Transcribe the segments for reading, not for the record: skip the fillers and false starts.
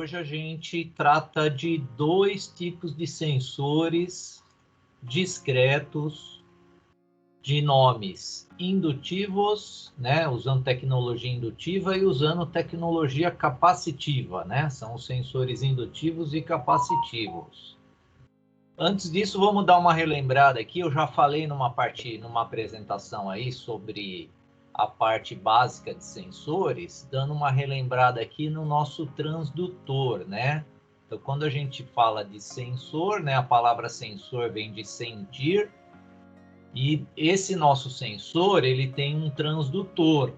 hoje a gente trata de dois tipos de sensores discretos de nomes indutivos, né, usando tecnologia indutiva e usando tecnologia capacitiva, né? São os sensores indutivos e capacitivos. Antes disso, vamos dar uma relembrada aqui. Eu já falei numa apresentação aí sobre a parte básica de sensores, dando uma relembrada aqui no nosso transdutor, né? Então, quando a gente fala de sensor, né, a palavra sensor vem de sentir, e esse nosso sensor, ele tem um transdutor.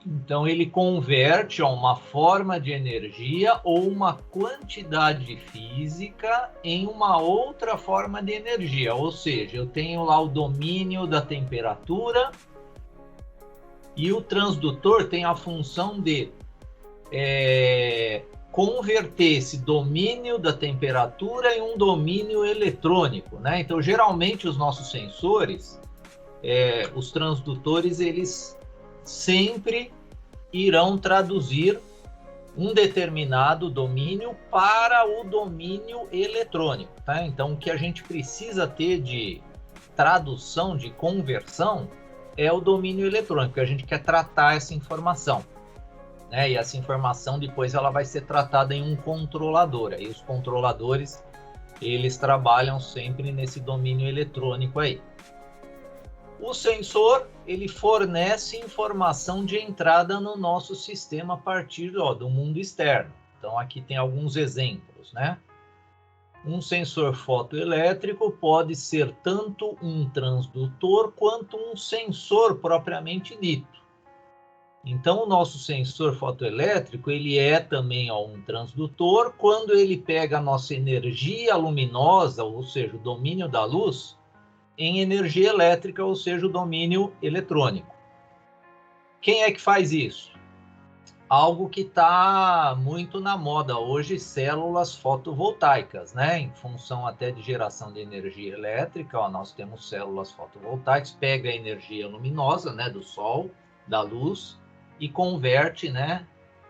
Então, ele converte uma forma de energia ou uma quantidade física em uma outra forma de energia. Ou seja, eu tenho lá o domínio da temperatura e o transdutor tem a função de converter esse domínio da temperatura em um domínio eletrônico, né? Então, geralmente, os nossos sensores, os transdutores, eles sempre irão traduzir um determinado domínio para o domínio eletrônico, tá? Então, o que a gente precisa ter de tradução, de conversão, é o domínio eletrônico, que a gente quer tratar essa informação, né? E essa informação depois ela vai ser tratada em um controlador. Aí os controladores, eles trabalham sempre nesse domínio eletrônico aí. O sensor, ele fornece informação de entrada no nosso sistema a partir do mundo externo. Então, aqui tem alguns exemplos, né? Um sensor fotoelétrico pode ser tanto um transdutor quanto um sensor propriamente dito. Então, o nosso sensor fotoelétrico, ele é também um transdutor quando ele pega a nossa energia luminosa, ou seja, o domínio da luz, em energia elétrica, ou seja, o domínio eletrônico. Quem é que faz isso? Algo que está muito na moda hoje, células fotovoltaicas, né? Em função até de geração de energia elétrica, nós temos células fotovoltaicas, pega a energia luminosa, né, do sol, da luz, e converte, né,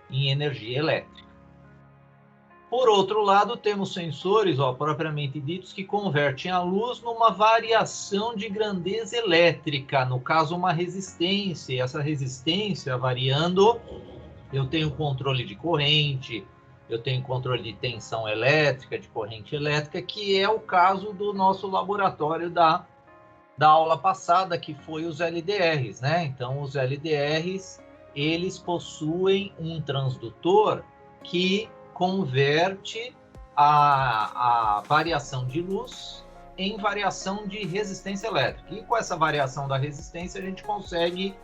em energia elétrica. Por outro lado, temos sensores, propriamente ditos, que convertem a luz numa variação de grandeza elétrica, no caso, uma resistência. E essa resistência variando, eu tenho controle de corrente, eu tenho controle de tensão elétrica, de corrente elétrica, que é o caso do nosso laboratório da aula passada, que foi os LDRs, né? Então, os LDRs, eles possuem um transdutor que converte a variação de luz em variação de resistência elétrica. E com essa variação da resistência, a gente consegue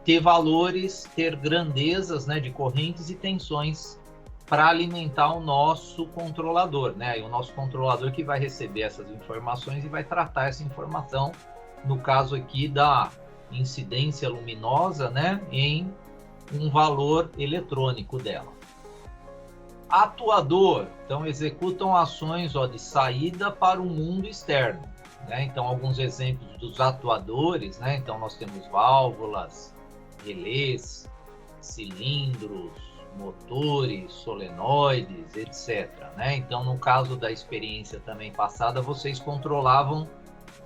ter valores, ter grandezas, né, de correntes e tensões para alimentar o nosso controlador, né? E o nosso controlador que vai receber essas informações e vai tratar essa informação, no caso aqui da incidência luminosa, né, em um valor eletrônico dela. Atuador, então executam ações de saída para o mundo externo, né? Então alguns exemplos dos atuadores, né? Então nós temos válvulas, relés, cilindros, motores, solenoides, etc, né? Então no caso da experiência também passada, vocês controlavam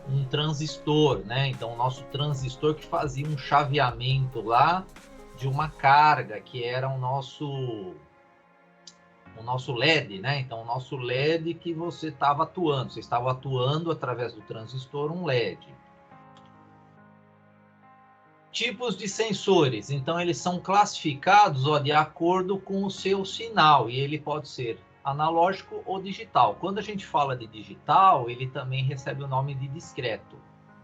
um transistor, né? Então o nosso transistor que fazia um chaveamento lá de uma carga, que era o nosso LED, né? Então, o nosso LED que você estava atuando através do transistor, um LED. Tipos de sensores, então eles são classificados de acordo com o seu sinal, e ele pode ser analógico ou digital. Quando a gente fala de digital, ele também recebe o nome de discreto,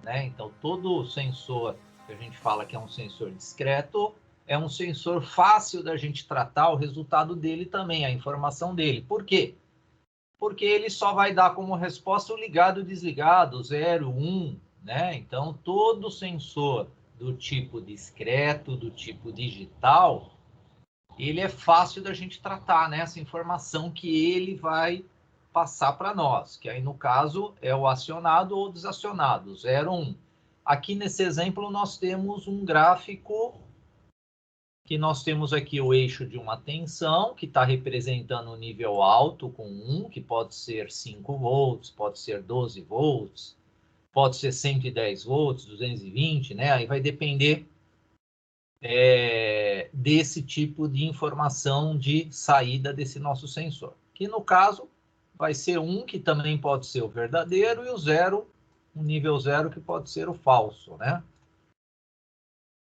né? Então, todo sensor que a gente fala que é um sensor discreto, é um sensor fácil da gente tratar o resultado dele também, a informação dele. Por quê? Porque ele só vai dar como resposta o ligado e desligado, 0, 1, né? Então, todo sensor do tipo discreto, do tipo digital, ele é fácil da gente tratar, né? Essa informação que ele vai passar para nós, que aí no caso é o acionado ou desacionado, 0, 1. Aqui nesse exemplo nós temos um gráfico que nós temos aqui o eixo de uma tensão, que está representando o nível alto com 1, que pode ser 5 volts, pode ser 12 volts, pode ser 110 volts, 220, né? Aí vai depender desse tipo de informação de saída desse nosso sensor. Que no caso vai ser 1, que também pode ser o verdadeiro, e o 0, o nível 0, que pode ser o falso, né?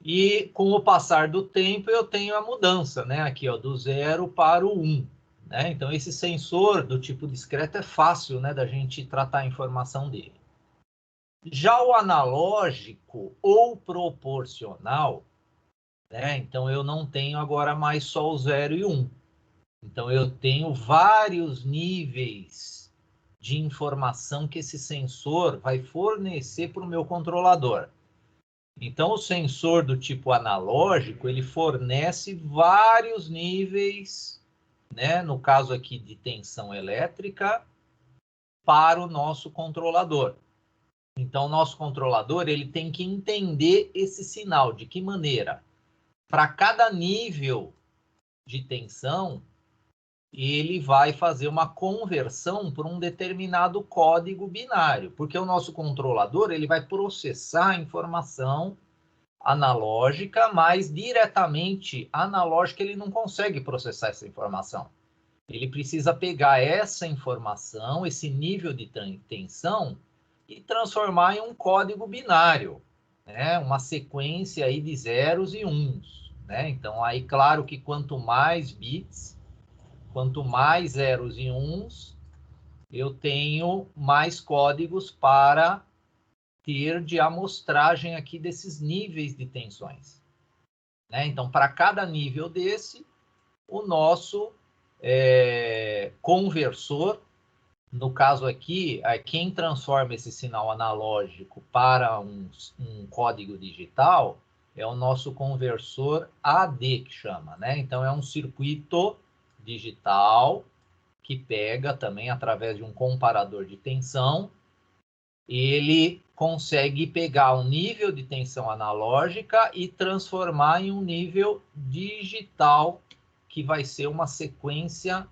E com o passar do tempo eu tenho a mudança, né? Aqui, ó, do 0 para o 1. Né? Então, esse sensor do tipo discreto é fácil, né, da gente tratar a informação dele. Já o analógico ou proporcional, né? Então, eu não tenho agora mais só o 0 e 1. Então, eu tenho vários níveis de informação que esse sensor vai fornecer para o meu controlador. Então, o sensor do tipo analógico, ele fornece vários níveis, né, no caso aqui de tensão elétrica, para o nosso controlador. Então, o nosso controlador, ele tem que entender esse sinal. De que maneira? Para cada nível de tensão, ele vai fazer uma conversão por um determinado código binário, porque o nosso controlador, ele vai processar a informação analógica, mas diretamente analógica ele não consegue processar essa informação. Ele precisa pegar essa informação, esse nível de tensão, e transformar em um código binário, né? Uma sequência aí de zeros e uns. Né? Então, aí, claro que quanto mais bits, quanto mais zeros e uns, eu tenho mais códigos para ter de amostragem aqui desses níveis de tensões. Né? Então, para cada nível desse, o nosso conversor, no caso aqui, quem transforma esse sinal analógico para um código digital é o nosso conversor AD, que chama. Né? Então, é um circuito digital que pega também através de um comparador de tensão, ele consegue pegar um nível de tensão analógica e transformar em um nível digital, que vai ser uma sequência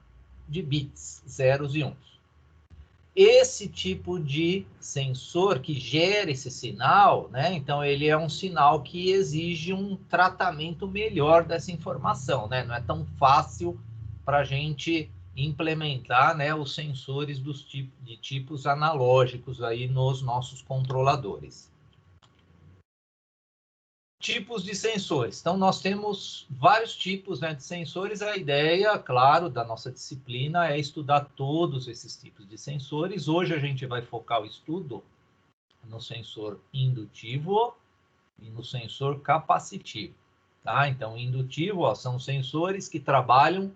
de bits, zeros e uns. Esse tipo de sensor que gera esse sinal, né? Então ele é um sinal que exige um tratamento melhor dessa informação, né? Não é tão fácil para a gente implementar, né, os sensores de tipos analógicos aí nos nossos controladores. Tipos de sensores. Então, nós temos vários tipos, né, de sensores. A ideia, claro, da nossa disciplina é estudar todos esses tipos de sensores. Hoje a gente vai focar o estudo no sensor indutivo e no sensor capacitivo. Tá? Então, indutivo, ó, são sensores que trabalham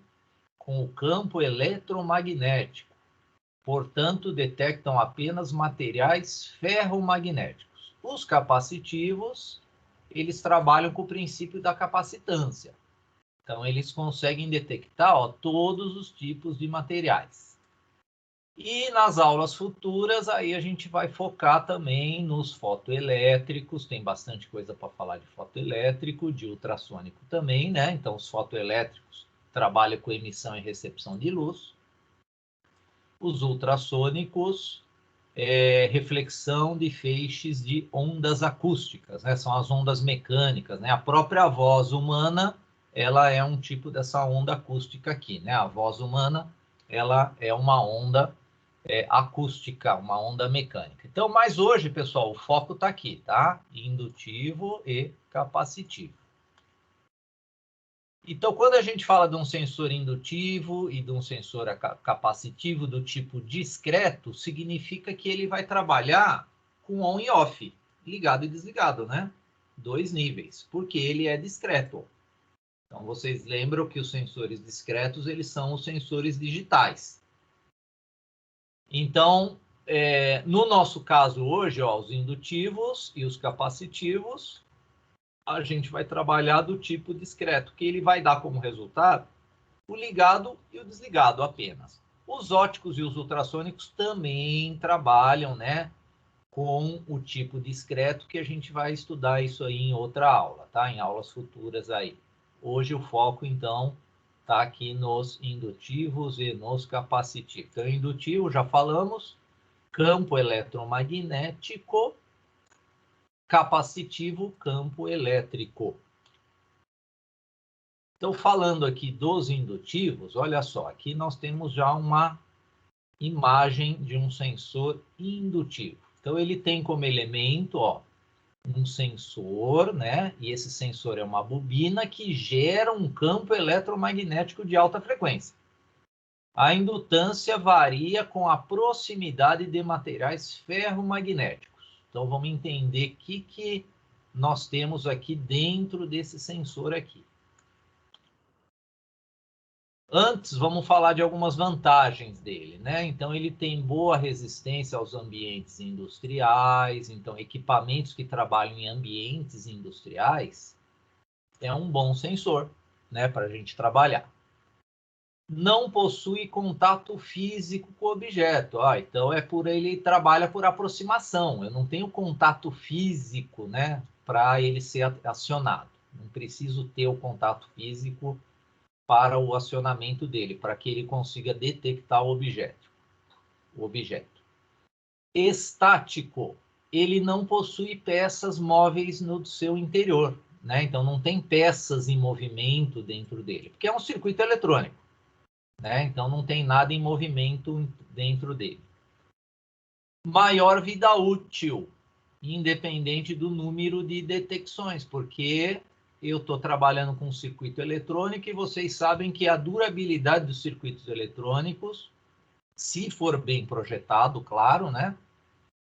com o campo eletromagnético. Portanto, detectam apenas materiais ferromagnéticos. Os capacitivos, eles trabalham com o princípio da capacitância. Então, eles conseguem detectar, ó, todos os tipos de materiais. E nas aulas futuras, aí a gente vai focar também nos fotoelétricos. Tem bastante coisa para falar de fotoelétrico, de ultrassônico também, né? Então, os fotoelétricos trabalham com emissão e recepção de luz. Os ultrassônicos, reflexão de feixes de ondas acústicas, né? São as ondas mecânicas, né? A própria voz humana, ela é um tipo dessa onda acústica aqui, né? A voz humana, ela é uma onda acústica, uma onda mecânica. Então, mas hoje, pessoal, o foco está aqui, tá? Indutivo e capacitivo. Então, quando a gente fala de um sensor indutivo e de um sensor capacitivo do tipo discreto, significa que ele vai trabalhar com on e off, ligado e desligado, né? 2 níveis, porque ele é discreto. Então, vocês lembram que os sensores discretos, eles são os sensores digitais. Então, no nosso caso hoje, ó, os indutivos e os capacitivos, a gente vai trabalhar do tipo discreto, que ele vai dar como resultado o ligado e o desligado apenas. Os óticos e os ultrassônicos também trabalham, né, com o tipo discreto, que a gente vai estudar isso aí em outra aula, tá? Em aulas futuras aí. Hoje o foco, então, está aqui nos indutivos e nos capacitivos. Então, indutivo, já falamos, campo eletromagnético, capacitivo, campo elétrico. Então, falando aqui dos indutivos, olha só, aqui nós temos já uma imagem de um sensor indutivo. Então, ele tem como elemento, ó, um sensor, né? E esse sensor é uma bobina que gera um campo eletromagnético de alta frequência. A indutância varia com a proximidade de materiais ferromagnéticos. Então, vamos entender o que nós temos aqui dentro desse sensor aqui. Antes, vamos falar de algumas vantagens dele, né? Então, ele tem boa resistência aos ambientes industriais. Então, equipamentos que trabalham em ambientes industriais é um bom sensor, né, para a gente trabalhar. Não possui contato físico com o objeto. Então, ele trabalha por aproximação. Eu não tenho contato físico, né, para ele ser acionado. Não preciso ter o contato físico para o acionamento dele, para que ele consiga detectar o objeto. Estático. Ele não possui peças móveis no seu interior, né? Então não tem peças em movimento dentro dele, porque é um circuito eletrônico, né? Então não tem nada em movimento dentro dele. Maior vida útil, independente do número de detecções, porque eu estou trabalhando com um circuito eletrônico e vocês sabem que a durabilidade dos circuitos eletrônicos, se for bem projetado, claro, né,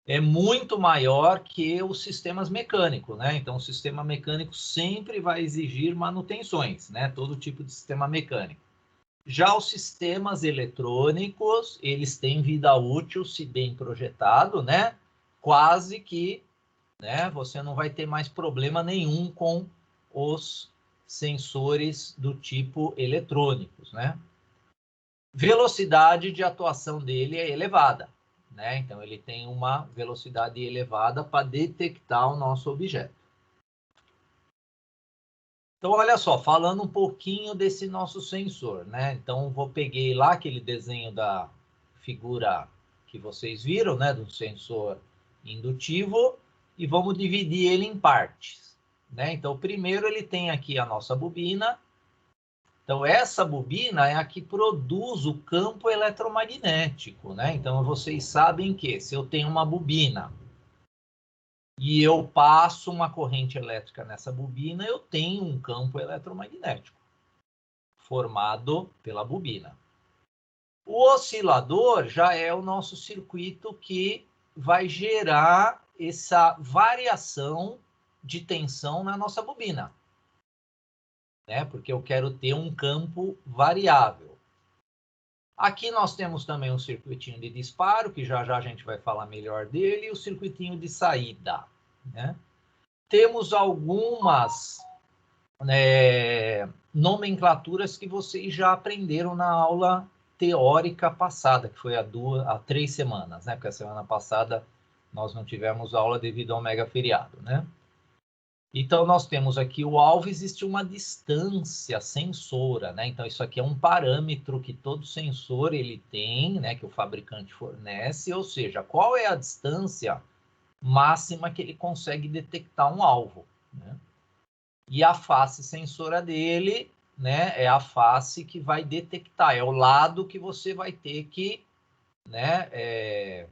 é muito maior que os sistemas mecânicos, né? Então, o sistema mecânico sempre vai exigir manutenções, né? Todo tipo de sistema mecânico. Já os sistemas eletrônicos, eles têm vida útil, se bem projetado, né? Quase que, né? Você não vai ter mais problema nenhum com os sensores do tipo eletrônicos, né? Velocidade de atuação dele é elevada, né? Então, ele tem uma velocidade elevada para detectar o nosso objeto. Então, olha só, falando um pouquinho desse nosso sensor, né? Então, peguei lá aquele desenho da figura que vocês viram, né? Do sensor indutivo, e vamos dividir ele em partes, né? Então, primeiro ele tem aqui a nossa bobina. Então, essa bobina é a que produz o campo eletromagnético, né? Então, vocês sabem que se eu tenho uma bobina e eu passo uma corrente elétrica nessa bobina, eu tenho um campo eletromagnético formado pela bobina. O oscilador já é o nosso circuito que vai gerar essa variação de tensão na nossa bobina, né? Porque eu quero ter um campo variável. Aqui nós temos também um circuitinho de disparo, que já já a gente vai falar melhor dele, e o circuitinho de saída, né? Temos algumas nomenclaturas que vocês já aprenderam na aula teórica passada, que foi há 3 semanas, né? Porque a semana passada nós não tivemos aula devido ao mega feriado, né? Então, nós temos aqui o alvo, existe uma distância sensora, né? Então, isso aqui é um parâmetro que todo sensor ele tem, né? Que o fabricante fornece, ou seja, qual é a distância máxima que ele consegue detectar um alvo, né? E a face sensora dele, né? É a face que vai detectar, é o lado que você vai ter que, né?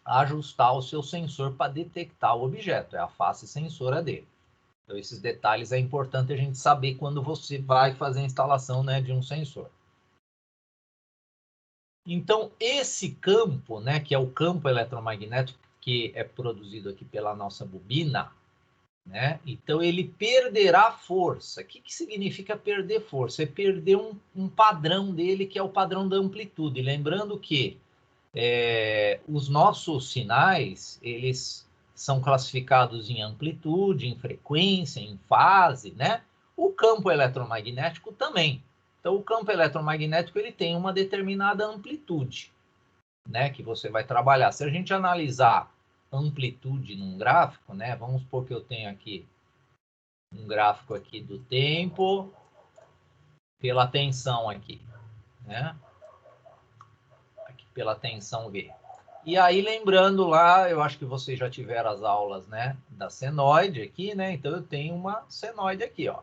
Ajustar o seu sensor para detectar o objeto, é a face sensora dele. Então, esses detalhes é importante a gente saber quando você vai fazer a instalação, né, de um sensor. Então, esse campo, né, que é o campo eletromagnético que é produzido aqui pela nossa bobina, né, então ele perderá força. O que significa perder força? É perder um padrão dele, que é o padrão da amplitude. Lembrando que os nossos sinais, eles são classificados em amplitude, em frequência, em fase, né? O campo eletromagnético também. Então, o campo eletromagnético ele tem uma determinada amplitude, né? Que você vai trabalhar. Se a gente analisar amplitude num gráfico, né? Vamos supor que eu tenho aqui um gráfico aqui do tempo pela tensão aqui, né? Aqui pela tensão V. E aí, lembrando lá, eu acho que vocês já tiveram as aulas, né, da senoide aqui, né? Então, eu tenho uma senoide aqui, ó.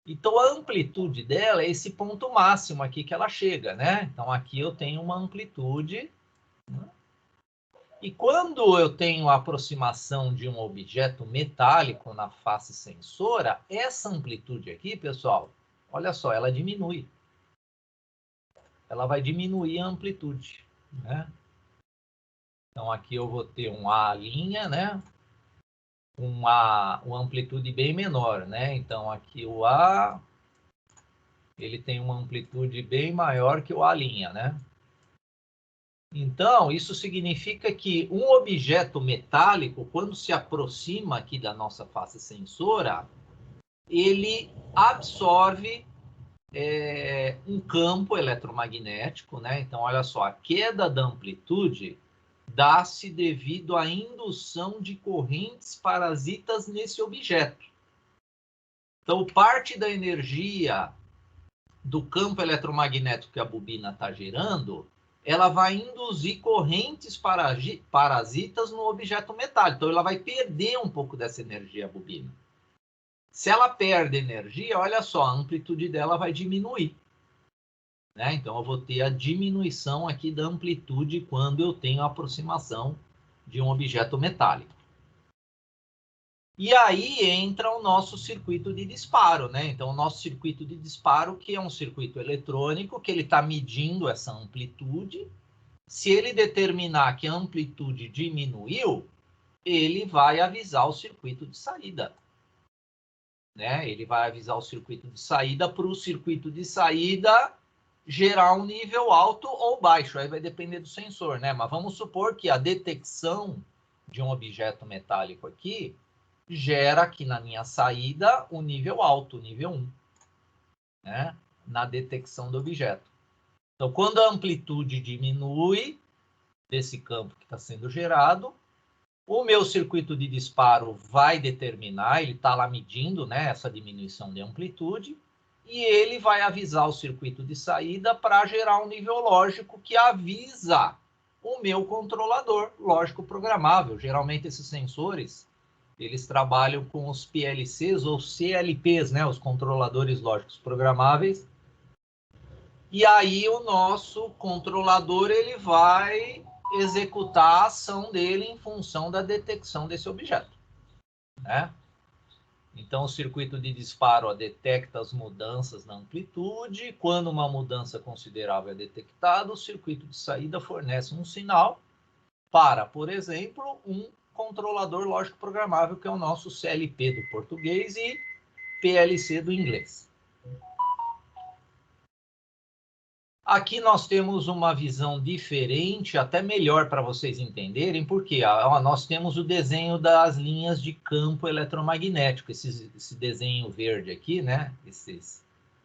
Então, a amplitude dela é esse ponto máximo aqui que ela chega, né? Então, aqui eu tenho uma amplitude, né? E quando eu tenho a aproximação de um objeto metálico na face sensora, essa amplitude aqui, pessoal, olha só, ela diminui. Ela vai diminuir a amplitude, né? Então, aqui eu vou ter um A', né? Uma amplitude bem menor, né? Então, aqui o A, ele tem uma amplitude bem maior que o A', né? Então, isso significa que um objeto metálico, quando se aproxima aqui da nossa face sensora, ele absorve um campo eletromagnético, né? Então, olha só, a queda da amplitude dá-se devido à indução de correntes parasitas nesse objeto. Então, parte da energia do campo eletromagnético que a bobina está gerando, ela vai induzir correntes parasitas no objeto metálico. Então, ela vai perder um pouco dessa energia, a bobina. Se ela perde energia, olha só, a amplitude dela vai diminuir, né? Então, eu vou ter a diminuição aqui da amplitude quando eu tenho a aproximação de um objeto metálico. E aí entra o nosso circuito de disparo, né? Então, o nosso circuito de disparo, que é um circuito eletrônico, que ele está medindo essa amplitude. Se ele determinar que a amplitude diminuiu, ele vai avisar o circuito de saída, né? Ele vai avisar o circuito de saída para o circuito de saída gerar um nível alto ou baixo. Aí vai depender do sensor, né? Mas vamos supor que a detecção de um objeto metálico aqui gera aqui na minha saída o nível alto, o nível 1, né? Na detecção do objeto. Então, quando a amplitude diminui desse campo que está sendo gerado, o meu circuito de disparo vai determinar, ele está lá medindo, né, essa diminuição de amplitude, e ele vai avisar o circuito de saída para gerar um nível lógico que avisa o meu controlador lógico programável. Geralmente esses sensores, eles trabalham com os PLCs ou CLPs, né, os controladores lógicos programáveis. E aí o nosso controlador, ele vai executar a ação dele em função da detecção desse objeto, né? Então, o circuito de disparo detecta as mudanças na amplitude. Quando uma mudança considerável é detectada, o circuito de saída fornece um sinal para, por exemplo, um controlador lógico programável, que é o nosso CLP do português e PLC do inglês. Aqui nós temos uma visão diferente, até melhor para vocês entenderem, porque nós temos o desenho das linhas de campo eletromagnético, esse desenho verde aqui, né? Esses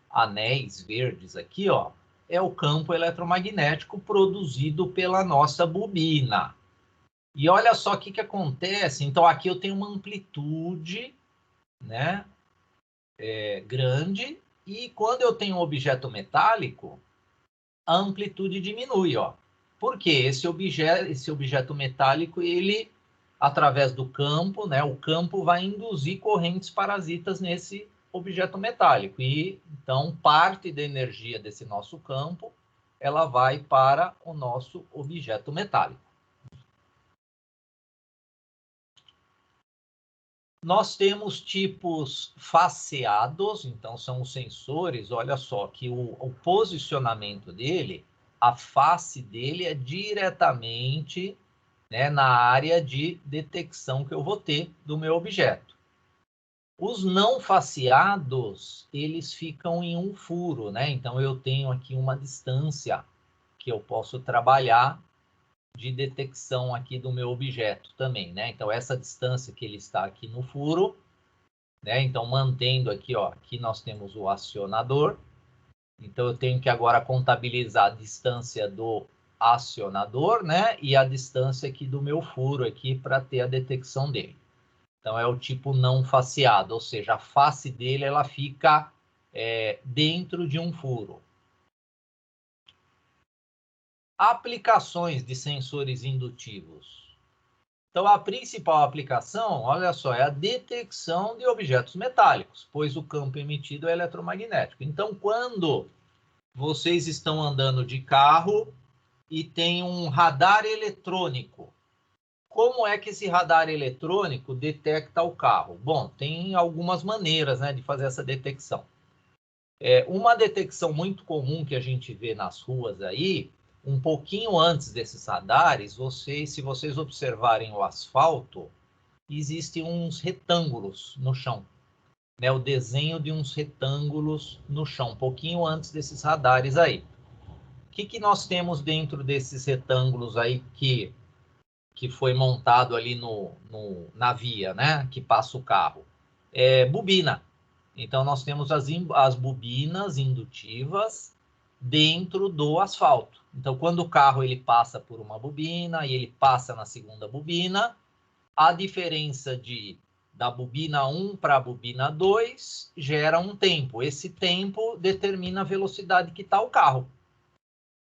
anéis verdes aqui, ó, é o campo eletromagnético produzido pela nossa bobina. E olha só o que acontece. Então, aqui eu tenho uma amplitude, né, grande, e quando eu tenho um objeto metálico, a amplitude diminui, ó. Porque esse objeto metálico, ele, através do campo, né, o campo vai induzir correntes parasitas nesse objeto metálico. E, então, parte da energia desse nosso campo, ela vai para o nosso objeto metálico. Nós temos tipos faceados, então são os sensores, olha só, que o posicionamento dele, a face dele é diretamente, né, na área de detecção que eu vou ter do meu objeto. Os não faceados, eles ficam em um furo, né? Então eu tenho aqui uma distância que eu posso trabalhar de detecção aqui do meu objeto também, né? Então, essa distância que ele está aqui no furo, né? Então, mantendo aqui, ó, aqui nós temos o acionador. Então, eu tenho que agora contabilizar a distância do acionador, né? E a distância aqui do meu furo aqui para ter a detecção dele. Então, é o tipo não faceado, ou seja, a face dele ela fica dentro de um furo. Aplicações de sensores indutivos. Então, a principal aplicação, olha só, é a detecção de objetos metálicos, pois o campo emitido é eletromagnético. Então, quando vocês estão andando de carro e tem um radar eletrônico, como é que esse radar eletrônico detecta o carro? Bom, tem algumas maneiras, né, de fazer essa detecção. Uma detecção muito comum que a gente vê nas ruas aí, um pouquinho antes desses radares, se vocês observarem o asfalto, existem uns retângulos no chão, né? O desenho de uns retângulos no chão, um pouquinho antes desses radares aí. O que nós temos dentro desses retângulos aí que foi montado ali na via, né? Que passa o carro? Bobina. Então, nós temos as bobinas indutivas dentro do asfalto. Então, quando o carro ele passa por uma bobina e ele passa na segunda bobina, a diferença da bobina 1 para a bobina 2 gera um tempo. Esse tempo determina a velocidade que está o carro.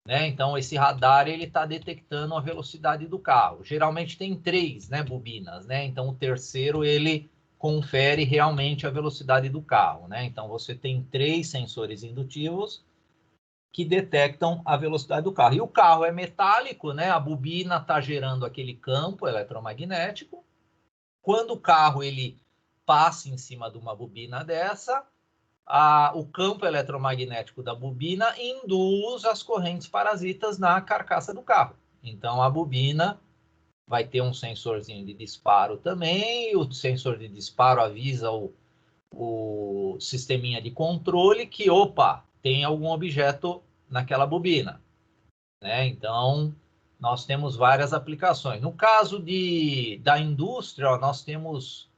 Né? Então, esse radar ele está detectando a velocidade do carro. Geralmente tem 3, né, bobinas. Né? Então, o terceiro ele confere realmente a velocidade do carro. Né? Então, você tem 3 sensores indutivos que detectam a velocidade do carro. E o carro é metálico, né? A bobina está gerando aquele campo eletromagnético. Quando o carro ele passa em cima de uma bobina dessa, o campo eletromagnético da bobina induz as correntes parasitas na carcaça do carro. Então, a bobina vai ter um sensorzinho de disparo também, e o sensor de disparo avisa o sisteminha de controle que, opa, tem algum objeto naquela bobina. Né? Então, nós temos várias aplicações. No caso da indústria, ó, nós temos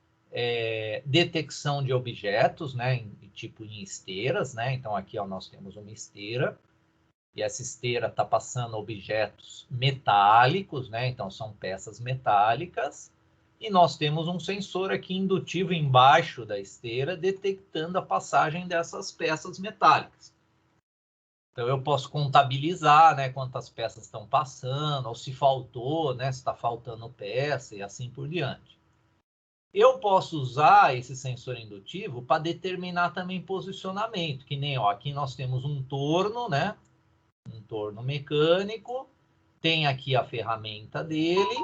detecção de objetos, né, tipo em esteiras, né? Então aqui ó, nós temos uma esteira e essa esteira está passando objetos metálicos, né? Então são peças metálicas e nós temos um sensor aqui indutivo embaixo da esteira detectando a passagem dessas peças metálicas. Então eu posso contabilizar, né, quantas peças estão passando, ou se faltou, né, se está faltando peça e assim por diante. Eu posso usar esse sensor indutivo para determinar também posicionamento, que nem ó, aqui nós temos um torno, né? Um torno mecânico, tem aqui a ferramenta dele,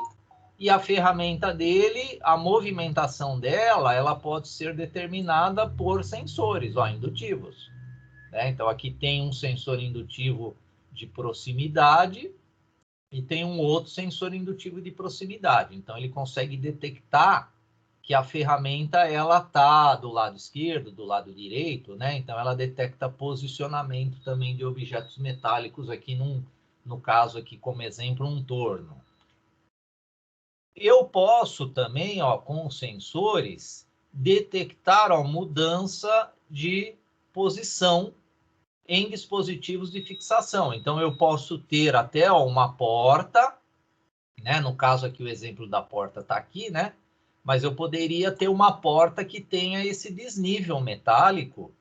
e a ferramenta dele, a movimentação dela, ela pode ser determinada por sensores ó, indutivos. Né? Então aqui tem um sensor indutivo de proximidade e tem um outro sensor indutivo de proximidade. Então ele consegue detectar que a ferramenta ela tá do lado esquerdo, do lado direito, né? Então ela detecta posicionamento também de objetos metálicos aqui no caso aqui como exemplo um torno. Eu posso também, ó, com os sensores detectar a mudança de posição em dispositivos de fixação. Então eu posso ter até ó, uma porta, né? No caso aqui o exemplo da porta está aqui, né? Mas eu poderia ter uma porta que tenha esse desnível metálico,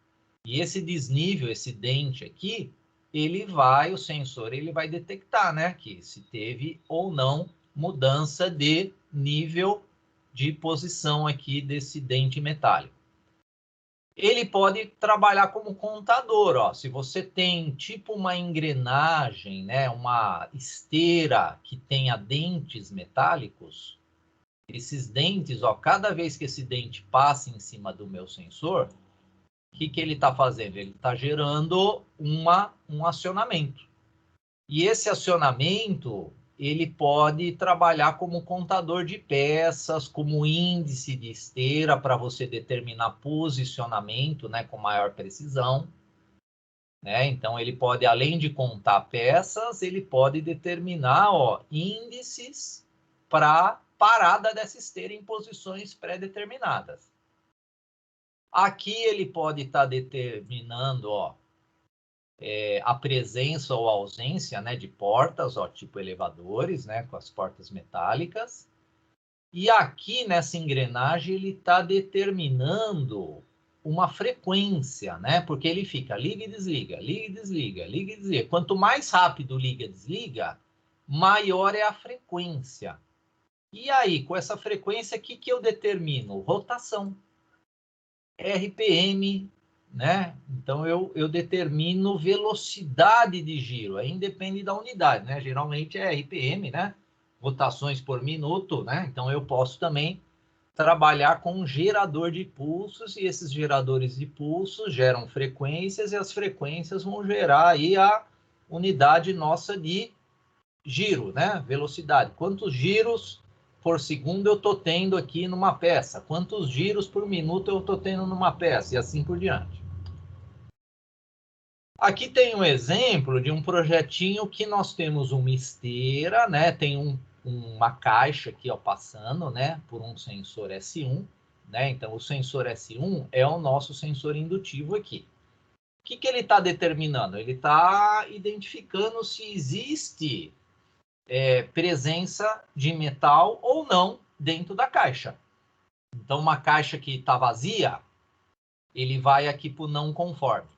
e esse desnível, esse dente aqui, o sensor ele vai detectar, né, que se teve ou não mudança de nível de posição aqui desse dente metálico. Ele pode trabalhar como contador, ó. Se você tem tipo uma engrenagem, né, uma esteira que tenha dentes metálicos, esses dentes, ó, cada vez que esse dente passa em cima do meu sensor, o que ele está fazendo? Ele está gerando um acionamento. E esse acionamento, ele pode trabalhar como contador de peças, como índice de esteira para você determinar posicionamento, né, com maior precisão. Né? Então, ele pode, além de contar peças, ele pode determinar ó, índices para parada dessa esteira em posições pré-determinadas. Aqui ele pode estar determinando ó, a presença ou ausência né, de portas, ó, tipo elevadores, né, com as portas metálicas. E aqui nessa engrenagem ele está determinando uma frequência, né? Porque ele fica liga e desliga, liga e desliga, liga e desliga. Quanto mais rápido liga e desliga, maior é a frequência. E aí, com essa frequência, o que eu determino? Rotação. RPM, né? Então eu determino velocidade de giro, aí independe da unidade, né? Geralmente é RPM, né? Rotações por minuto, né? Então eu posso também trabalhar com um gerador de pulsos, e esses geradores de pulsos geram frequências, e as frequências vão gerar aí a unidade nossa de giro, né? Velocidade. Quantos giros por segundo eu estou tendo aqui numa peça? Quantos giros por minuto eu estou tendo numa peça? E assim por diante. Aqui tem um exemplo de um projetinho que nós temos uma esteira, né? Tem uma caixa aqui, ó, passando, né? Por um sensor S1, né? Então, o sensor S1 é o nosso sensor indutivo aqui. O que ele está determinando? Ele está identificando se existe presença de metal ou não dentro da caixa. Então, uma caixa que está vazia, ele vai aqui para o não conforme.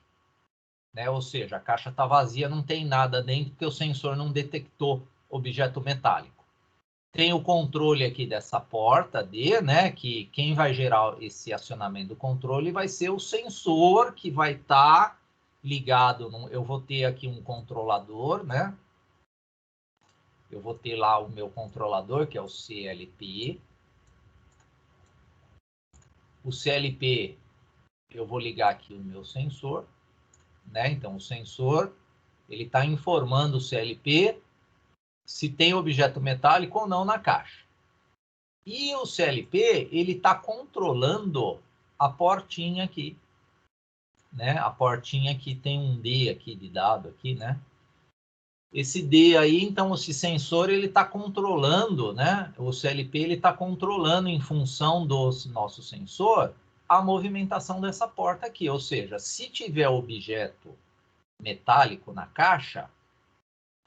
Né? Ou seja, a caixa está vazia, não tem nada dentro, porque o sensor não detectou objeto metálico. Tem o controle aqui dessa porta D, né? Que quem vai gerar esse acionamento do controle vai ser o sensor que vai estar ligado. Eu vou ter aqui um controlador, né? Eu vou ter lá o meu controlador, que é o CLP. O CLP, eu vou ligar aqui o meu sensor, né? Então, o sensor, ele está informando o CLP se tem objeto metálico ou não na caixa. E o CLP, ele está controlando a portinha aqui, né? A portinha que tem um D aqui de dado aqui, né? Esse D aí, então, esse sensor, ele está controlando, né? O CLP, ele está controlando em função do nosso sensor a movimentação dessa porta aqui. Ou seja, se tiver objeto metálico na caixa,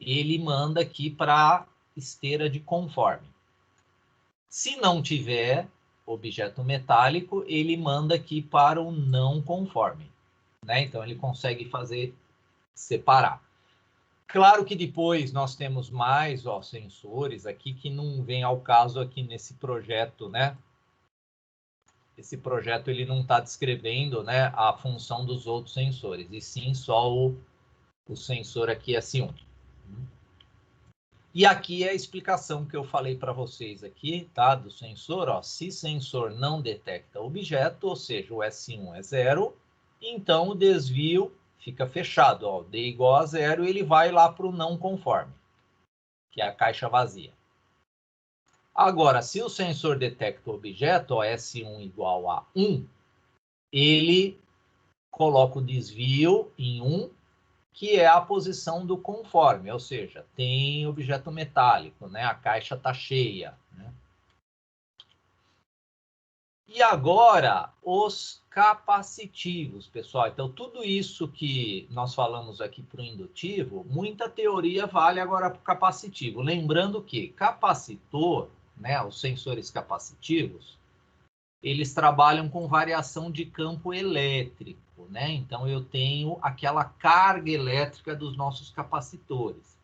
ele manda aqui para a esteira de conforme. Se não tiver objeto metálico, ele manda aqui para o não conforme, né? Então, ele consegue fazer separar. Claro que depois nós temos mais sensores aqui que não vem ao caso aqui nesse projeto, né? Esse projeto ele não está descrevendo, né, a função dos outros sensores, e sim só o sensor aqui S1. E aqui é a explicação que eu falei para vocês aqui, tá? Do sensor, ó. Se sensor não detecta objeto, ou seja, o S1 é 0, então o desvio fica fechado, ó. D igual a 0 e ele vai lá para o não conforme, que é a caixa vazia. Agora, se o sensor detecta o objeto, ó, S1 igual a 1, ele coloca o desvio em 1, que é a posição do conforme, ou seja, tem objeto metálico, né? A caixa está cheia, né? E agora, os capacitivos, pessoal. Então, tudo isso que nós falamos aqui para o indutivo, muita teoria vale agora para o capacitivo. Lembrando que capacitor, né, os sensores capacitivos, eles trabalham com variação de campo elétrico, né? Então, eu tenho aquela carga elétrica dos nossos capacitores.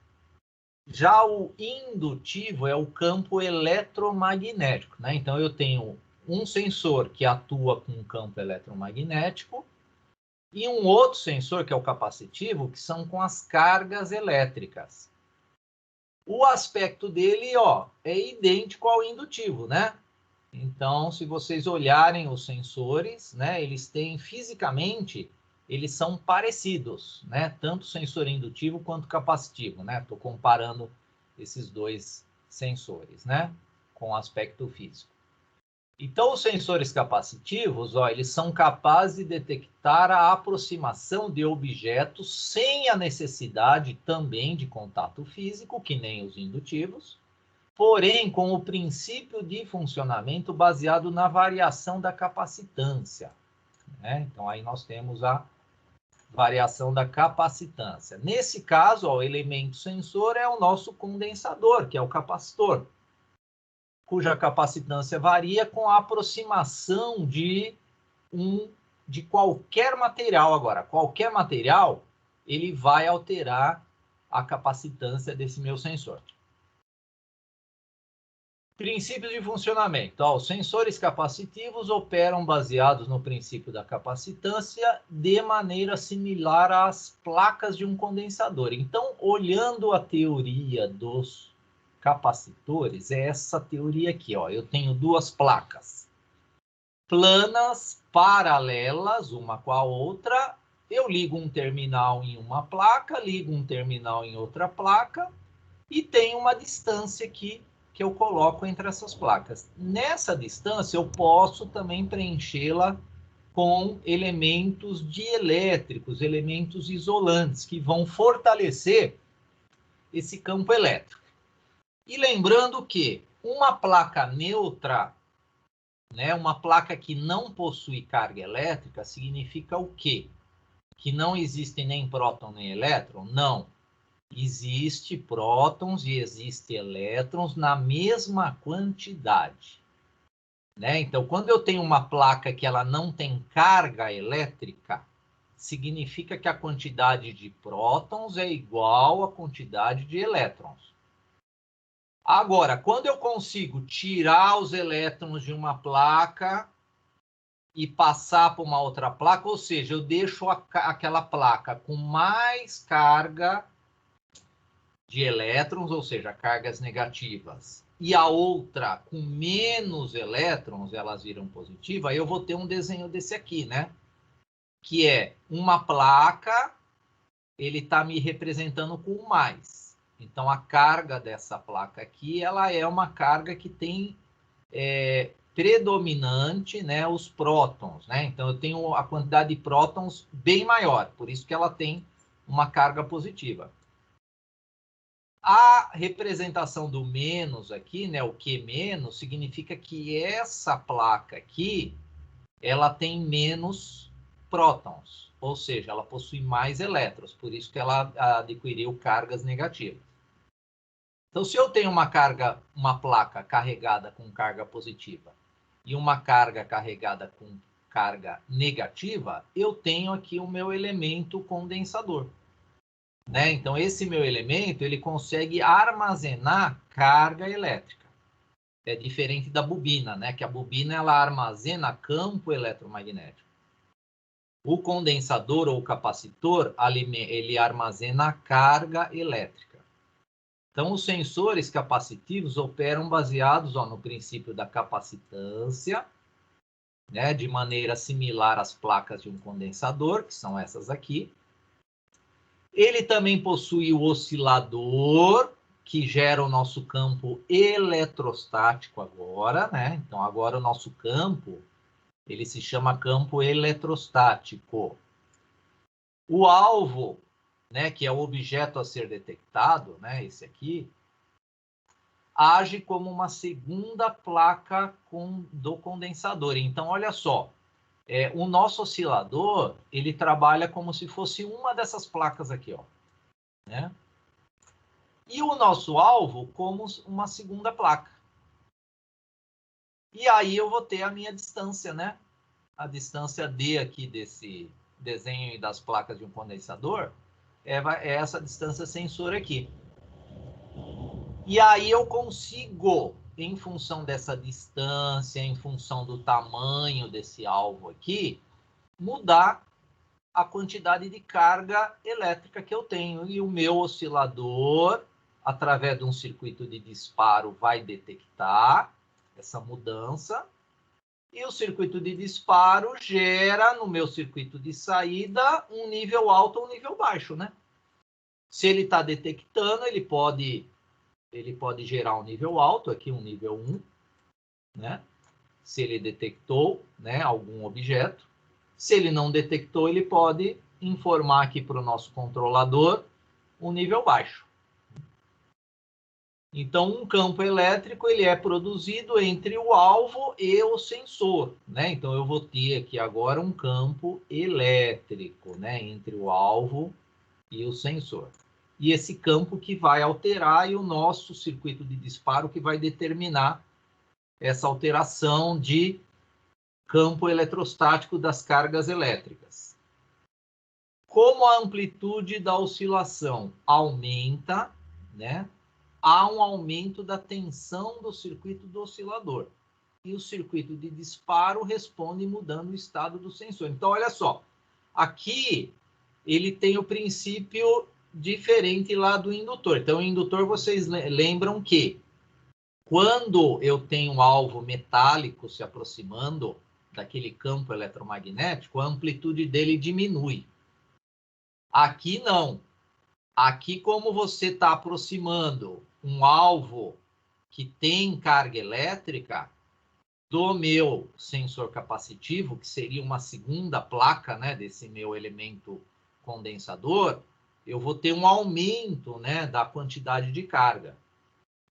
Já o indutivo é o campo eletromagnético, né? Então, eu tenho um sensor que atua com um campo eletromagnético e um outro sensor, que é o capacitivo, que são com as cargas elétricas. O aspecto dele, ó, é idêntico ao indutivo, né? Então, se vocês olharem os sensores, né, eles têm fisicamente, eles são parecidos, né? Tanto o sensor indutivo quanto capacitivo, né? Estou comparando esses dois sensores, né, com o aspecto físico. Então, os sensores capacitivos, ó, eles são capazes de detectar a aproximação de objetos sem a necessidade também de contato físico, que nem os indutivos, porém com o princípio de funcionamento baseado na variação da capacitância, né? Então, aí nós temos a variação da capacitância. Nesse caso, ó, o elemento sensor é o nosso condensador, que é o capacitor. cuja capacitância varia com a aproximação de qualquer material. Agora, qualquer material, ele vai alterar a capacitância desse meu sensor. Princípios de funcionamento. Os sensores capacitivos operam baseados no princípio da capacitância de maneira similar às placas de um condensador. Então, olhando a teoria dos capacitores, é essa teoria aqui. Eu tenho duas placas planas, paralelas, uma com a outra. Eu ligo um terminal em uma placa, ligo um terminal em outra placa e tem uma distância aqui que eu coloco entre essas placas. Nessa distância, eu posso também preenchê-la com elementos dielétricos, elementos isolantes, que vão fortalecer esse campo elétrico. E lembrando que uma placa neutra, né, uma placa que não possui carga elétrica, significa o quê? Que não existe nem próton nem elétron? Não. Existe prótons e existe elétrons na mesma quantidade, né? Então, quando eu tenho uma placa que ela não tem carga elétrica, significa que a quantidade de prótons é igual à quantidade de elétrons. Agora, quando eu consigo tirar os elétrons de uma placa e passar para uma outra placa, ou seja, eu deixo aquela placa com mais carga de elétrons, ou seja, cargas negativas, e a outra com menos elétrons, elas viram positiva, aí eu vou ter um desenho desse aqui, né? Que é uma placa, ele está me representando com mais. Então, a carga dessa placa aqui, ela é uma carga que tem predominante, né, os prótons, né? Então, eu tenho a quantidade de prótons bem maior, por isso que ela tem uma carga positiva. A representação do menos aqui, né, o Q menos, significa que essa placa aqui, ela tem menos prótons, ou seja, ela possui mais elétrons, por isso que ela adquiriu cargas negativas. Então, se eu tenho uma placa carregada com carga positiva e uma carga carregada com carga negativa, eu tenho aqui o meu elemento condensador. Né? Então, esse meu elemento, ele consegue armazenar carga elétrica. É diferente da bobina, né? Que a bobina, ela armazena campo eletromagnético. O condensador ou capacitor, ele armazena carga elétrica. Então, os sensores capacitivos operam baseados no princípio da capacitância, né? De maneira similar às placas de um condensador, que são essas aqui. Ele também possui o oscilador, que gera o nosso campo eletrostático agora, né? Então, agora o nosso campo, ele se chama campo eletrostático. O alvo, né, que é o objeto a ser detectado, né, esse aqui, age como uma segunda placa do condensador. Então, olha só, o nosso oscilador, ele trabalha como se fosse uma dessas placas aqui, ó, né? E o nosso alvo como uma segunda placa. E aí eu vou ter a minha distância, né? A distância D aqui desse desenho das placas de um condensador é essa distância sensor aqui. E aí eu consigo, em função dessa distância, em função do tamanho desse alvo aqui, mudar a quantidade de carga elétrica que eu tenho. E o meu oscilador, através de um circuito de disparo, vai detectar essa mudança. E o circuito de disparo gera, no meu circuito de saída, um nível alto ou um nível baixo, né? Se ele está detectando, ele pode gerar um nível alto, aqui um nível 1, né? Se ele detectou, né, algum objeto. Se ele não detectou, ele pode informar aqui para o nosso controlador um nível baixo. Então, um campo elétrico, ele é produzido entre o alvo e o sensor, né? Então, eu vou ter aqui agora um campo elétrico, né, entre o alvo e o sensor. E esse campo que vai alterar e o nosso circuito de disparo que vai determinar essa alteração de campo eletrostático das cargas elétricas. Como a amplitude da oscilação aumenta, né, há um aumento da tensão do circuito do oscilador. E o circuito de disparo responde mudando o estado do sensor. Então, olha só, aqui ele tem o princípio diferente lá do indutor. Então, o indutor, vocês lembram que quando eu tenho um alvo metálico se aproximando daquele campo eletromagnético, a amplitude dele diminui. Aqui não. Aqui, como você está aproximando um alvo que tem carga elétrica do meu sensor capacitivo, que seria uma segunda placa, né, desse meu elemento condensador, eu vou ter um aumento, né, da quantidade de carga.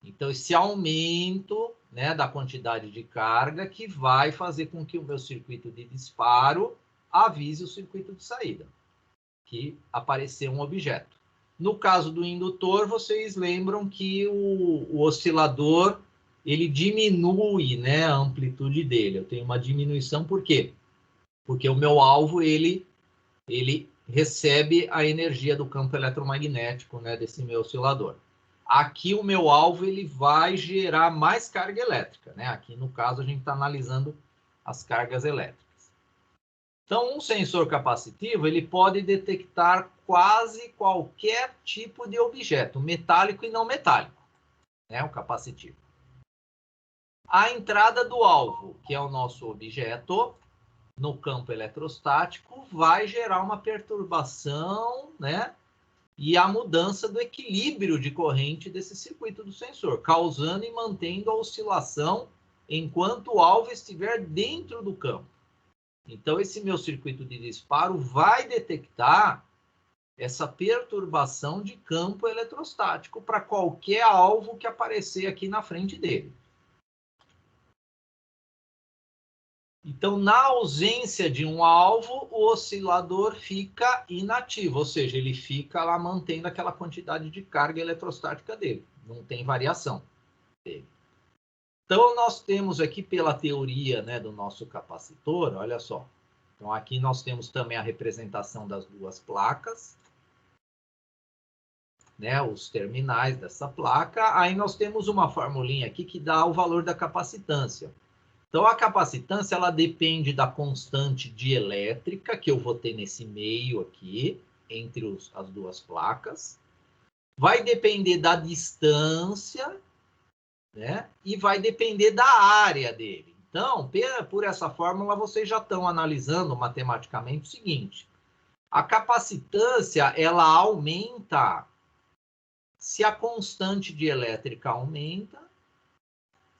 Então, esse aumento, né, da quantidade de carga que vai fazer com que o meu circuito de disparo avise o circuito de saída, que apareceu um objeto. No caso do indutor, vocês lembram que o oscilador ele diminui, né, a amplitude dele. Eu tenho uma diminuição, por quê? Porque o meu alvo ele recebe a energia do campo eletromagnético, né, desse meu oscilador. Aqui o meu alvo ele vai gerar mais carga elétrica, né? Aqui no caso a gente está analisando as cargas elétricas. Então, um sensor capacitivo ele pode detectar quase qualquer tipo de objeto, metálico e não metálico, né? O capacitivo. A entrada do alvo, que é o nosso objeto, no campo eletrostático, vai gerar uma perturbação, né? E a mudança do equilíbrio de corrente desse circuito do sensor, causando e mantendo a oscilação enquanto o alvo estiver dentro do campo. Então, esse meu circuito de disparo vai detectar essa perturbação de campo eletrostático para qualquer alvo que aparecer aqui na frente dele. Então, na ausência de um alvo, o oscilador fica inativo, ou seja, ele fica lá mantendo aquela quantidade de carga eletrostática dele, não tem variação dele. Então, nós temos aqui, pela teoria, né, do nosso capacitor, olha só. Então, aqui nós temos também a representação das duas placas, né, os terminais dessa placa. Aí nós temos uma formulinha aqui que dá o valor da capacitância. Então, a capacitância, ela depende da constante dielétrica que eu vou ter nesse meio aqui, entre as duas placas. Vai depender da distância, né? E vai depender da área dele. Então, por essa fórmula, vocês já estão analisando matematicamente o seguinte. A capacitância, ela aumenta se a constante dielétrica aumenta,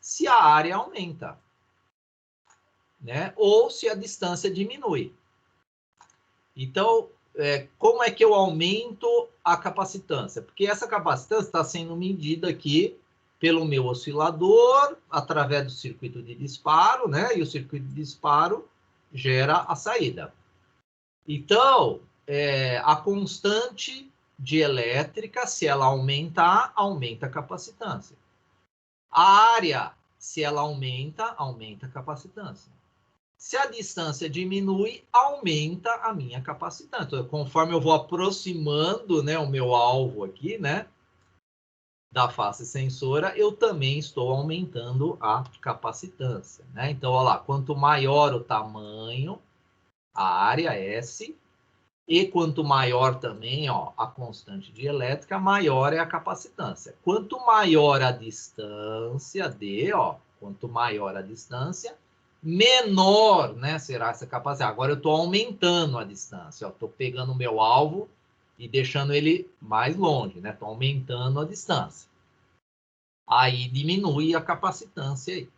se a área aumenta, né? Ou se a distância diminui. Então, como é que eu aumento a capacitância? Porque essa capacitância está sendo medida aqui pelo meu oscilador, através do circuito de disparo, né? E o circuito de disparo gera a saída. Então, a constante dielétrica, se ela aumentar, aumenta a capacitância. A área, se ela aumenta, aumenta a capacitância. Se a distância diminui, aumenta a minha capacitância. Então, conforme eu vou aproximando, né, o meu alvo aqui, né, da face sensora, eu também estou aumentando a capacitância, né? Então, olha lá, quanto maior o tamanho, a área S, e quanto maior também, ó, a constante dielétrica, maior é a capacitância. Quanto maior a distância D, ó, quanto maior a distância, menor, né, será essa capacidade. Agora eu estou aumentando a distância, estou pegando o meu alvo e deixando ele mais longe, né? Estou aumentando a distância. Aí diminui a capacitância aí.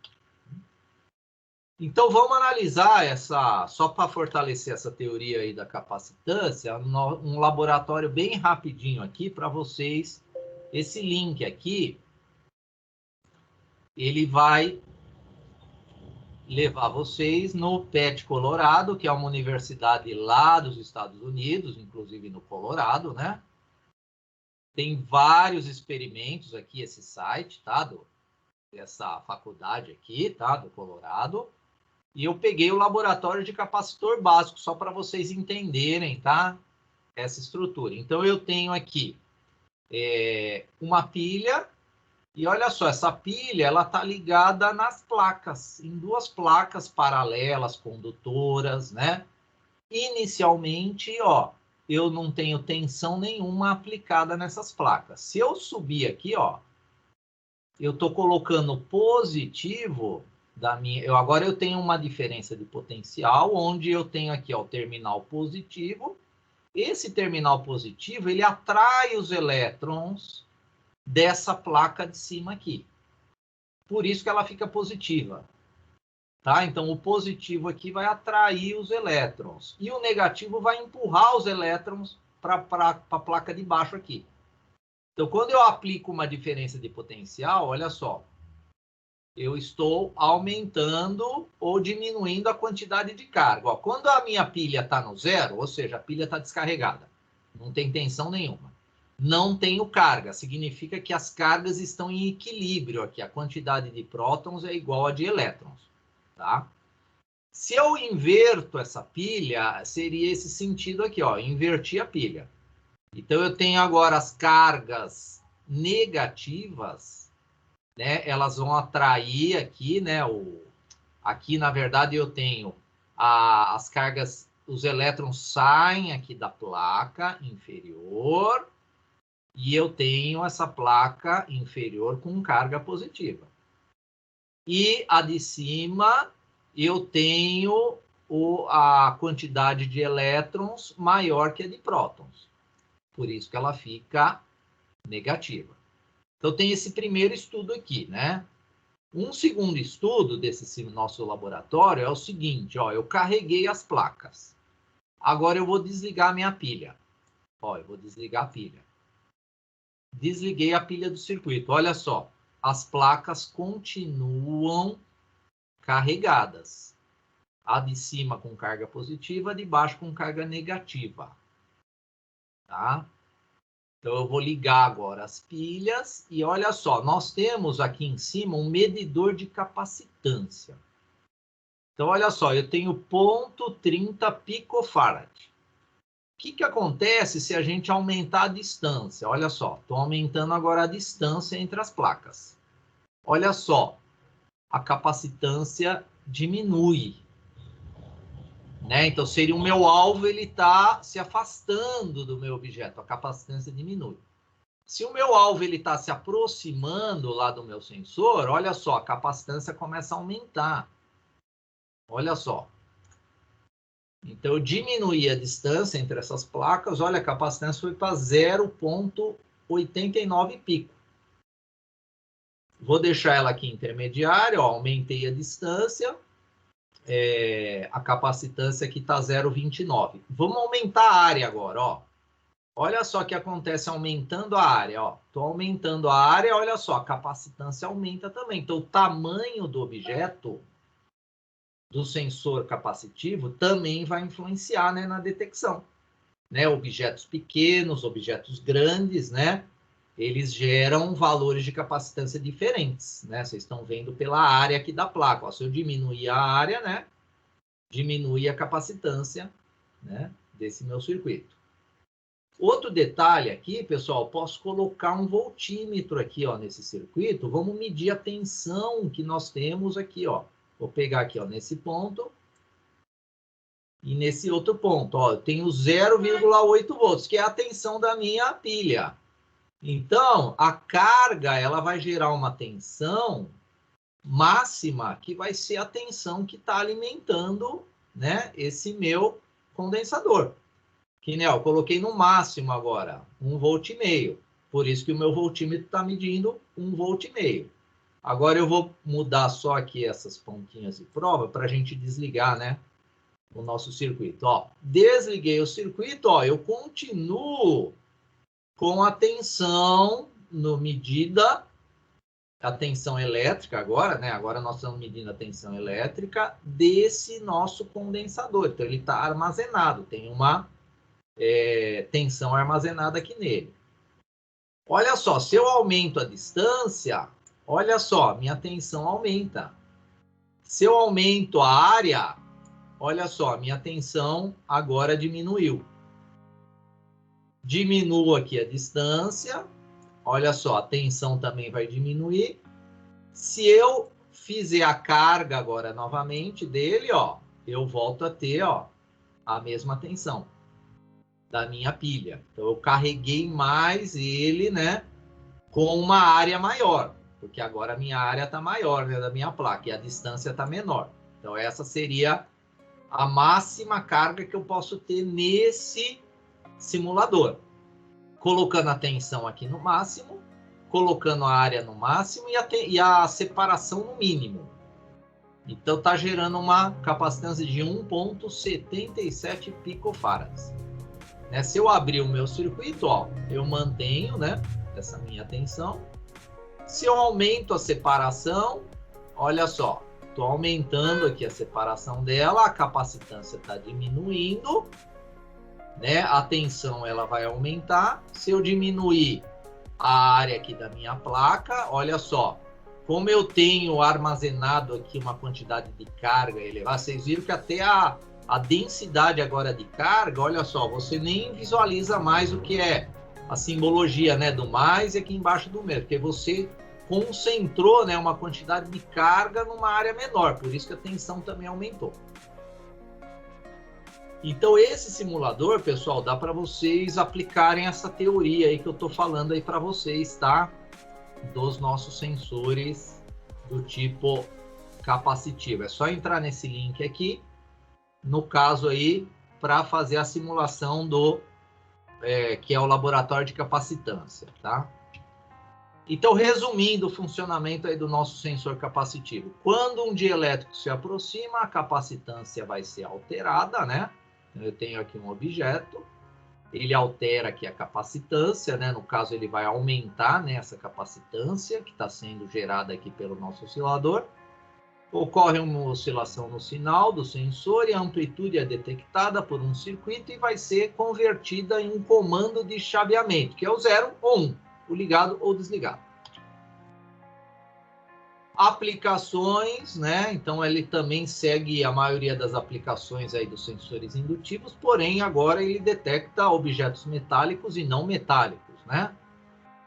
Então vamos analisar só para fortalecer essa teoria aí da capacitância, um laboratório bem rapidinho aqui para vocês. Esse link aqui, ele vai levar vocês no PET Colorado, que é uma universidade lá dos Estados Unidos, inclusive no Colorado, né? Tem vários experimentos aqui, esse site, tá? dessa faculdade aqui, tá? Do Colorado. E eu peguei o laboratório de capacitor básico, só para vocês entenderem, tá? Essa estrutura. Então, eu tenho aqui uma pilha. E olha só, essa pilha, ela está ligada nas placas, em duas placas paralelas, condutoras, né? Inicialmente, ó, eu não tenho tensão nenhuma aplicada nessas placas. Se eu subir aqui, ó, eu estou colocando positivo da minha... agora eu tenho uma diferença de potencial, onde eu tenho aqui, ó, o terminal positivo. Esse terminal positivo, ele atrai os elétrons dessa placa de cima aqui. Por isso que ela fica positiva. Tá? Então, o positivo aqui vai atrair os elétrons. E o negativo vai empurrar os elétrons para a placa de baixo aqui. Então, quando eu aplico uma diferença de potencial, olha só. Eu estou aumentando ou diminuindo a quantidade de carga. Ó, quando a minha pilha está no zero, ou seja, a pilha está descarregada, não tem tensão nenhuma. Não tenho carga, significa que as cargas estão em equilíbrio aqui. A quantidade de prótons é igual a de elétrons, tá? Se eu inverto essa pilha, seria esse sentido aqui, ó, invertir a pilha. Então, eu tenho agora as cargas negativas, né? Elas vão atrair aqui, né? Aqui, na verdade, eu tenho as cargas, os elétrons saem aqui da placa inferior, e eu tenho essa placa inferior com carga positiva. E a de cima, eu tenho a quantidade de elétrons maior que a de prótons. Por isso que ela fica negativa. Então, tem esse primeiro estudo aqui, né? Um segundo estudo desse nosso laboratório é o seguinte, ó, eu carreguei as placas. Agora eu vou desligar a minha pilha. Ó, eu vou desligar a pilha. Desliguei a pilha do circuito. Olha só, as placas continuam carregadas. A de cima com carga positiva, a de baixo com carga negativa. Tá? Então, eu vou ligar agora as pilhas. E olha só, nós temos aqui em cima um medidor de capacitância. Então, olha só, eu tenho 0,30 picofarad. O que acontece se a gente aumentar a distância? Olha só, estou aumentando agora a distância entre as placas. Olha só, a capacitância diminui. Né? Então, seria o meu alvo, ele está se afastando do meu objeto, a capacitância diminui. Se o meu alvo está se aproximando lá do meu sensor, olha só, a capacitância começa a aumentar. Olha só. Então, eu diminuí a distância entre essas placas. Olha, a capacitância foi para 0,89 pico. Vou deixar ela aqui intermediária. Ó, aumentei a distância. A capacitância aqui está 0,29. Vamos aumentar a área agora. Ó. Olha só o que acontece aumentando a área. Estou aumentando a área. Olha só, a capacitância aumenta também. Então, o tamanho do objeto do sensor capacitivo também vai influenciar, né, na detecção. Né? Objetos pequenos, objetos grandes, né? Eles geram valores de capacitância diferentes. Né? Vocês estão vendo pela área aqui da placa. Ó, se eu diminuir a área, né, diminui a capacitância, né, desse meu circuito. Outro detalhe aqui, pessoal, posso colocar um voltímetro aqui, ó, nesse circuito. Vamos medir a tensão que nós temos aqui, ó. Vou pegar aqui, ó, nesse ponto e nesse outro ponto. Ó, eu tenho 0,8 volts, que é a tensão da minha pilha. Então, a carga ela vai gerar uma tensão máxima, que vai ser a tensão que está alimentando, né, esse meu condensador. Que, né, eu coloquei no máximo agora, 1,5 volt. Por isso que o meu voltímetro está medindo 1,5 volt. Agora eu vou mudar só aqui essas pontinhas de prova para a gente desligar, né, o nosso circuito. Ó, desliguei o circuito, ó, eu continuo com a tensão no medida, a tensão elétrica agora, né? Agora nós estamos medindo a tensão elétrica desse nosso condensador. Então ele está armazenado, tem uma tensão armazenada aqui nele. Olha só, se eu aumento a distância, olha só, minha tensão aumenta. Se eu aumento a área, olha só, minha tensão agora diminuiu. Diminuo aqui a distância, olha só, a tensão também vai diminuir. Se eu fizer a carga agora novamente dele, ó, eu volto a ter, ó, a mesma tensão da minha pilha. Então eu carreguei mais ele, né, com uma área maior, porque agora a minha área está maior, né, da minha placa, e a distância está menor. Então essa seria a máxima carga que eu posso ter nesse simulador. Colocando a tensão aqui no máximo, colocando a área no máximo e a separação no mínimo. Então está gerando uma capacitância de 1,77 picofarads. Né? Se eu abrir o meu circuito, ó, eu mantenho, né, essa minha tensão. Se eu aumento a separação, olha só, estou aumentando aqui a separação dela, a capacitância está diminuindo, né? A tensão ela vai aumentar. Se eu diminuir a área aqui da minha placa, olha só, como eu tenho armazenado aqui uma quantidade de carga elevada, vocês viram que até a densidade agora de carga, olha só, você nem visualiza mais o que é a simbologia, né, do mais e aqui embaixo do menos, porque você concentrou, né, uma quantidade de carga numa área menor, por isso que a tensão também aumentou. Então esse simulador, pessoal, dá para vocês aplicarem essa teoria aí que eu estou falando aí para vocês, tá? Dos nossos sensores do tipo capacitivo. É só entrar nesse link aqui, no caso aí, para fazer a simulação do que é o laboratório de capacitância, tá? Então, resumindo o funcionamento aí do nosso sensor capacitivo. Quando um dielétrico se aproxima, a capacitância vai ser alterada, né? Eu tenho aqui um objeto, ele altera aqui a capacitância, né? No caso, ele vai aumentar, né, essa capacitância que está sendo gerada aqui pelo nosso oscilador. Ocorre uma oscilação no sinal do sensor e a amplitude é detectada por um circuito e vai ser convertida em um comando de chaveamento, que é o 0 ou 1, o ligado ou desligado. Aplicações, né? Então ele também segue a maioria das aplicações aí dos sensores indutivos, porém agora ele detecta objetos metálicos e não metálicos, né?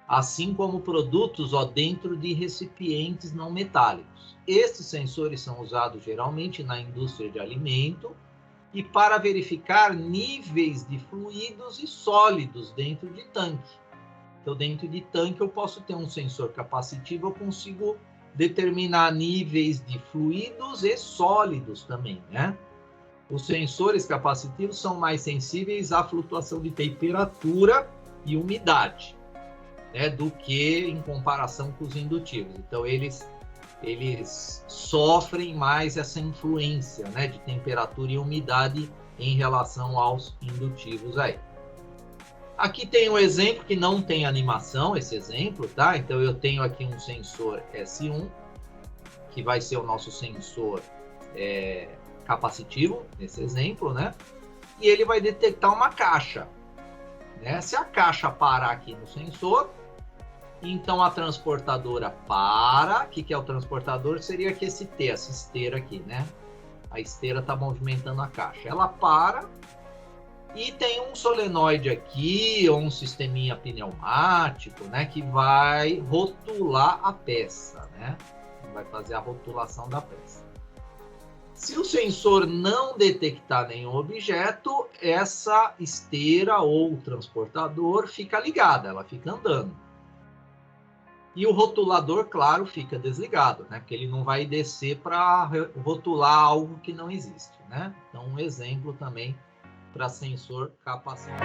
Assim como produtos, ó, dentro de recipientes não metálicos. Esses sensores são usados geralmente na indústria de alimento e para verificar níveis de fluidos e sólidos dentro de tanque. Então, dentro de tanque, eu posso ter um sensor capacitivo, eu consigo determinar níveis de fluidos e sólidos também, né? Os sensores capacitivos são mais sensíveis à flutuação de temperatura e umidade, né, do que em comparação com os indutivos. Então, eles sofrem mais essa influência, né, de temperatura e umidade em relação aos indutivos aí. Aqui tem um exemplo que não tem animação, esse exemplo, tá? Então, eu tenho aqui um sensor S1, que vai ser o nosso sensor capacitivo, nesse exemplo, né? E ele vai detectar uma caixa, né? Se a caixa parar aqui no sensor, então a transportadora para. O que é o transportador? Seria aqui esse T, essa esteira aqui, né? A esteira está movimentando a caixa. Ela para e tem um solenoide aqui, ou um sisteminha pneumático, né? Que vai rotular a peça, né? Vai fazer a rotulação da peça. Se o sensor não detectar nenhum objeto, essa esteira ou transportador fica ligada, ela fica andando. E o rotulador, claro, fica desligado, né? Porque ele não vai descer para rotular algo que não existe, né? Então, um exemplo também para sensor capacitivo.